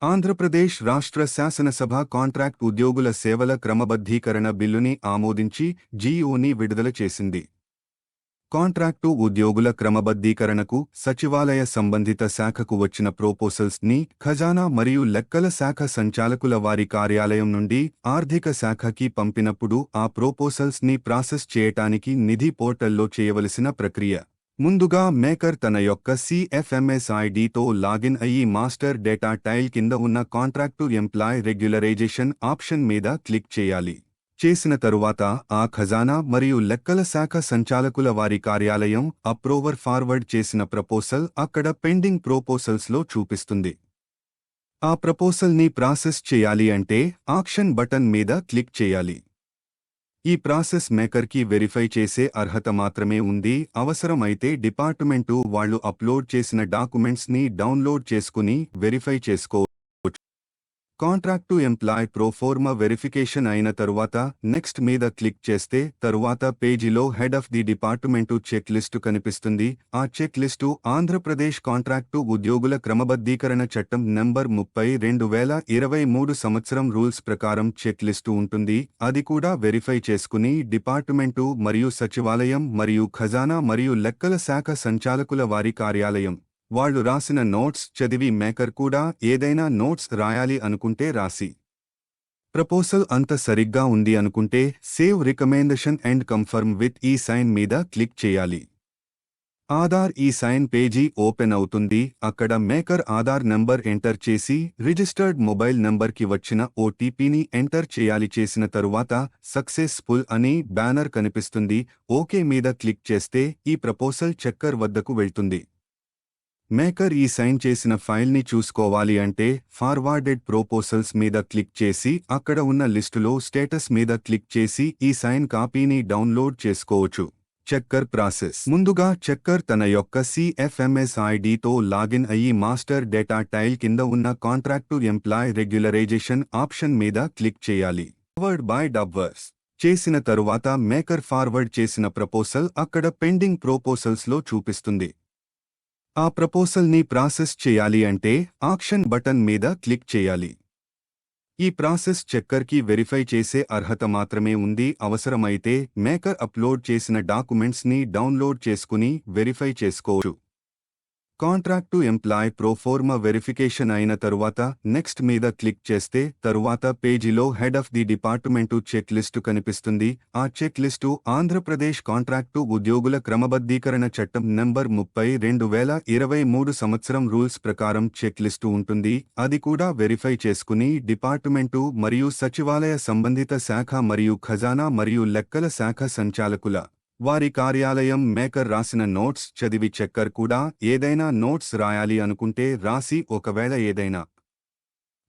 ఆంధ్రప్రదేశ్ రాష్ట్ర శాసనసభ కాంట్రాక్ట్ ఉద్యోగుల సేవల క్రమబద్ధీకరణ బిల్లుని ఆమోదించి జీఓని విడుదల చేసింది. కాంట్రాక్టు ఉద్యోగుల క్రమబద్ధీకరణకు సచివాలయ సంబంధిత శాఖకు వచ్చిన ప్రపోజల్స్ ని ఖజానా మరియు లెక్కల శాఖ సంచాలకుల వారి కార్యాలయం నుండి ఆర్థిక శాఖకి పంపినప్పుడు ఆ ప్రపోజల్స్ ని ప్రాసెస్ చేయటానికి నిధి పోర్టల్లో చేయవలసిన ప్రక్రియ. ముందుగా మేకర్ తన యొక్క సిఎఫ్ఎంఎస్ ఐడితో లాగిన్ అయ్యి మాస్టర్ డేటా టైల్ కింద ఉన్న కాంట్రాక్టు ఎంప్లాయ్ రెగ్యులరైజేషన్ ఆప్షన్ మీద క్లిక్ చేయాలి. చేసిన తరువాత ఆ ఖజానా మరియు లెక్కల శాఖ సంచాలకుల వారి కార్యాలయం అప్రూవర్ ఫార్వర్డ్ చేసిన ప్రపోజల్ అక్కడ పెండింగ్ ప్రపోజల్స్లో చూపిస్తుంది. ఆ ప్రపోజల్ ని ప్రాసెస్ చేయాలి అంటే ఆక్షన్ బటన్ మీద క్లిక్ చేయాలి. ఈ ప్రాసెస్ మేకర్కి వెరిఫై చేసే అర్హత మాత్రమే ఉంది. అవసరమైతే డిపార్ట్మెంటు వాళ్ళు అప్లోడ్ చేసిన డాక్యుమెంట్స్ ని డౌన్లోడ్ చేసుకుని వెరిఫై చేసుకోవచ్చు. కాంట్రాక్టు ఎంప్లాయ్ ప్రోఫోర్మా వెరిఫికేషన్ అయిన తరువాత నెక్స్ట్ మీద క్లిక్ చేస్తే తరువాత పేజీలో head of the department check list కనిపిస్తుంది. ఆ చెక్ లిస్టు ఆంధ్రప్రదేశ్ కాంట్రాక్టు ఉద్యోగుల క్రమబద్ధీకరణ చట్టం నంబర్ 30/2023 సంవత్సరం రూల్స్ ప్రకారం చెక్ లిస్టు ఉంటుంది. అది కూడా వెరిఫై చేసుకుని డిపార్ట్మెంటు మరియు సచివాలయం మరియు ఖజానా మరియు లెక్కల శాఖ సంచాలకుల వారి కార్యాలయం వాళ్ళు రాసిన నోట్స్ చదివి మేకర్ కూడా ఏదైనా నోట్స్ రాయాలి అనుకుంటే రాసి ప్రపోజల్ అంత సరిగ్గా ఉంది అనుకుంటే save recommendation and confirm with ఈ సైన్ మీద క్లిక్ చేయాలి. ఆధార్ ఈ సైన్ పేజీ ఓపెన్ అవుతుంది. అక్కడ మేకర్ ఆధార్ నంబర్ ఎంటర్ చేసి రిజిస్టర్డ్ మొబైల్ నంబర్కి వచ్చిన ఓటీపీని ఎంటర్ చేయాలి. చేసిన తరువాత సక్సెస్ఫుల్ అని బ్యానర్ కనిపిస్తుంది. ఓకే మీద క్లిక్ చేస్తే ఈ ప్రపోజల్ చెక్కర్ వద్దకు వెళ్తుంది. మేకర్ ఈ సైన్ చేసిన ఫైల్ని చూసుకోవాలి అంటే ఫార్వర్డెడ్ ప్రపోజల్స్ మీద క్లిక్ చేసి అక్కడ ఉన్న లిస్టులో స్టేటస్ మీద క్లిక్ చేసి ఈ సైన్ కాపీని డౌన్లోడ్ చేసుకోవచ్చు. చెక్కర్ ప్రాసెస్. ముందుగా చెక్కర్ తన యొక్క సిఎఫ్ఎంఎస్ ఐడితో లాగిన్ అయ్యి మాస్టర్ డేటా టైల్ కింద ఉన్న కాంట్రాక్టు ఎంప్లాయ్ రెగ్యులరైజేషన్ ఆప్షన్ మీద క్లిక్ చేయాలి. ఫార్వర్డ్ బై డబ్వర్స్ చేసిన తరువాత మేకర్ ఫార్వర్డ్ చేసిన ప్రపోజల్ అక్కడ పెండింగ్ ప్రపోజల్స్లో చూపిస్తుంది. ఆ ప్రపోజల్ ని ప్రాసెస్ చేయాలి అంటే ఆక్షన్ బటన్ మీద క్లిక్ చేయాలి. ఈ ప్రాసెస్ చెక్కర్కి వెరిఫై చేసే అర్హత మాత్రమే ఉంది. అవసరమైతే మేకర్ అప్లోడ్ చేసిన డాక్యుమెంట్స్ ని డౌన్లోడ్ చేసుకుని వెరిఫై చేసుకోవచ్చు. కాంట్రాక్టు ఎంప్లాయ్ ప్రోఫోర్మా వెరిఫికేషన్ అయిన తరువాత నెక్స్ట్ మీద క్లిక్ చేస్తే తరువాత పేజీలో head of the department check list కనిపిస్తుంది. ఆ చెక్ లిస్టు ఆంధ్రప్రదేశ్ కాంట్రాక్టు ఉద్యోగుల క్రమబద్ధీకరణ చట్టం నంబర్ 30/2023 సంవత్సరం రూల్స్ ప్రకారం చెక్ లిస్టు ఉంటుంది. అది కూడా వెరిఫై చేసుకుని డిపార్ట్మెంటు మరియు సచివాలయ సంబంధిత శాఖ మరియు ఖజానా మరియు లెక్కల శాఖ సంచాలకుల వారి కార్యాలయం మేకర్ రాసిన నోట్స్ చదివి చెక్కర్ కూడా ఏదైనా నోట్స్ రాయాలి అనుకుంటే రాసి ఒకవేళ ఏదైనా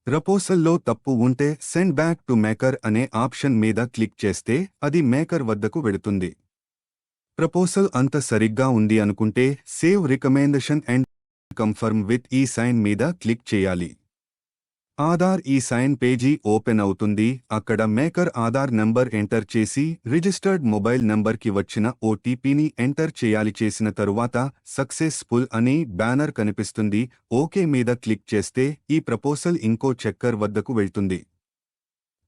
ప్రపోజల్లో తప్పు ఉంటే సెండ్ బ్యాక్ టు మేకర్ అనే ఆప్షన్ మీద క్లిక్ చేస్తే అది మేకర్ వద్దకు వెళుతుంది. ప్రపోజల్ అంత సరిగ్గా ఉంది అనుకుంటే save recommendation and confirm with ఈ సైన్ మీద క్లిక్ చేయాలి. ఆధార్ ఈ సైన్ పేజీ ఓపెన్ అవుతుంది. అక్కడ మేకర్ ఆధార్ నంబర్ ఎంటర్ చేసి రిజిస్టర్డ్ మొబైల్ నంబర్కి వచ్చిన ఓటీపీని ఎంటర్ చేయాలి. చేసిన తరువాత సక్సెస్ఫుల్ అని బ్యానర్ కనిపిస్తుంది. ఓకే మీద క్లిక్ చేస్తే ఈ ప్రపోజల్ ఇంకో చెక్కర్ వద్దకు వెళ్తుంది.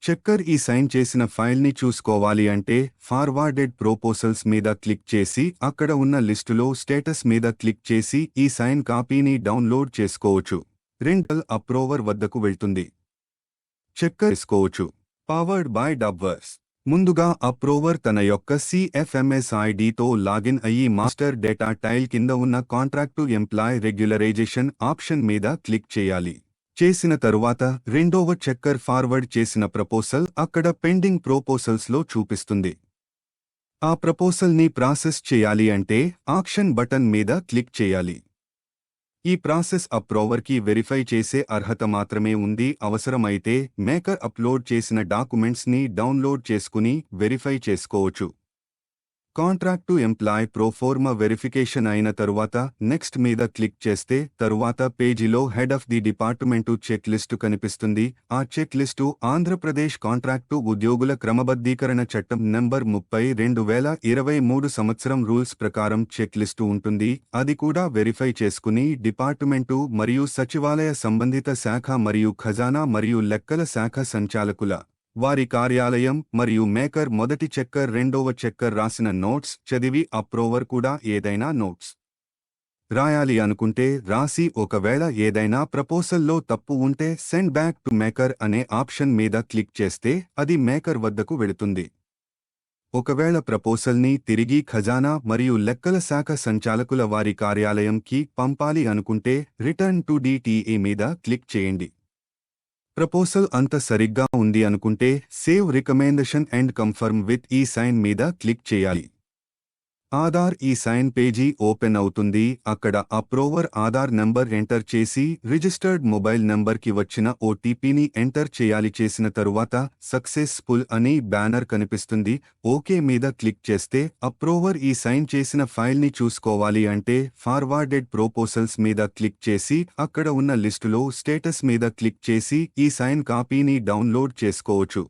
చెక్కర్ ఈ సైన్ చేసిన ఫైల్ని చూసుకోవాలి అంటే ఫార్వర్డెడ్ ప్రపోజల్స్ మీద క్లిక్ చేసి అక్కడ ఉన్న లిస్టులో స్టేటస్ మీద క్లిక్ చేసి ఈ సైన్ కాపీని డౌన్లోడ్ చేసుకోవచ్చు. రెంటల్ అప్రూవర్ వద్దకు వెళ్తుంది. చెక్కర్ చేసుకోవచ్చు. Powered by Dubverse. ముందుగా అప్రూవర్ తన యొక్క సిఎఫ్ఎంఎస్ ఐడితో లాగిన్ అయ్యి మాస్టర్ డేటా టైల్ కింద ఉన్న కాంట్రాక్టు ఎంప్లాయ్ రెగ్యులరైజేషన్ ఆప్షన్ మీద క్లిక్ చేయాలి. చేసిన తరువాత రెండవ చెక్కర్ ఫార్వర్డ్ చేసిన ప్రపోజల్ అక్కడ పెండింగ్ ప్రపోజల్స్లో చూపిస్తుంది. ఆ ప్రపోజల్ ని ప్రాసెస్ చేయాలి అంటే ఆక్షన్ బటన్ మీద క్లిక్ చేయాలి. ఈ ప్రాసెస్ అప్రూవర్కి వెరిఫై చేసే అర్హత మాత్రమే ఉంది. అవసరమైతే మేకర్ అప్లోడ్ చేసిన డాక్యుమెంట్స్ ని డౌన్లోడ్ చేసుకుని వెరిఫై చేసుకోవచ్చు. Contract to employee proforma verification అయిన తరువాత నెక్స్ట్ మీద క్లిక్ చేస్తే తరువాత పేజీలో head of the department check list కనిపిస్తుంది. ఆ చెక్ లిస్టు ఆంధ్రప్రదేశ్ కాంట్రాక్టు ఉద్యోగుల క్రమబద్ధీకరణ చట్టం నంబర్ 30/2023 సంవత్సరం రూల్స్ ప్రకారం చెక్ లిస్టు ఉంటుంది. అది కూడా వెరిఫై చేసుకుని డిపార్ట్మెంటు మరియు సచివాలయ సంబంధిత శాఖ మరియు ఖజానా మరియు లెక్కల శాఖ సంచాలకుల వారి కార్యాలయం మరియు మేకర్ మొదటి చెక్కర్ రెండవ చెక్కర్ రాసిన నోట్స్ చదివి అప్రూవర్ కూడా ఏదైనా నోట్స్ రాయాలి అనుకుంటే రాసి ఒకవేళ ఏదైనా ప్రపోజల్లో తప్పు ఉంటే సెండ్ బ్యాక్ టు మేకర్ అనే ఆప్షన్ మీద క్లిక్ చేస్తే అది మేకర్ వద్దకు వెళుతుంది. ఒకవేళ ప్రపోజల్ని తిరిగి ఖజానా మరియు లెక్కల శాఖ సంచాలకుల వారి కార్యాలయంకి పంపాలి అనుకుంటే రిటర్న్ టు డిటిఏ మీద క్లిక్ చేయండి. ప్రపోజల్ అంత సరిగ్గా ఉంది అనుకుంటే save recommendation and confirm with ఈ సైన్ మీద క్లిక్ చేయాలి. ఆధార్ ఈ సైన్ పేజీ ఓపెన్ అవుతుంది. అక్కడ అప్రూవర్ ఆధార్ నంబర్ ఎంటర్ చేసి రిజిస్టర్డ్ మొబైల్ నంబర్కి వచ్చిన ఓటీపీని ఎంటర్ చేయాలి. చేసిన తరువాత సక్సెస్ఫుల్ అని బ్యానర్ కనిపిస్తుంది. ఓకే మీద క్లిక్ చేస్తే అప్రూవర్ ఈ సైన్ చేసిన ఫైల్ని చూసుకోవాలి అంటే ఫార్వర్డెడ్ ప్రపోజల్స్ మీద క్లిక్ చేసి అక్కడ ఉన్న లిస్టులో స్టేటస్ మీద క్లిక్ చేసి ఈ సైన్ కాపీని డౌన్లోడ్ చేసుకోవచ్చు.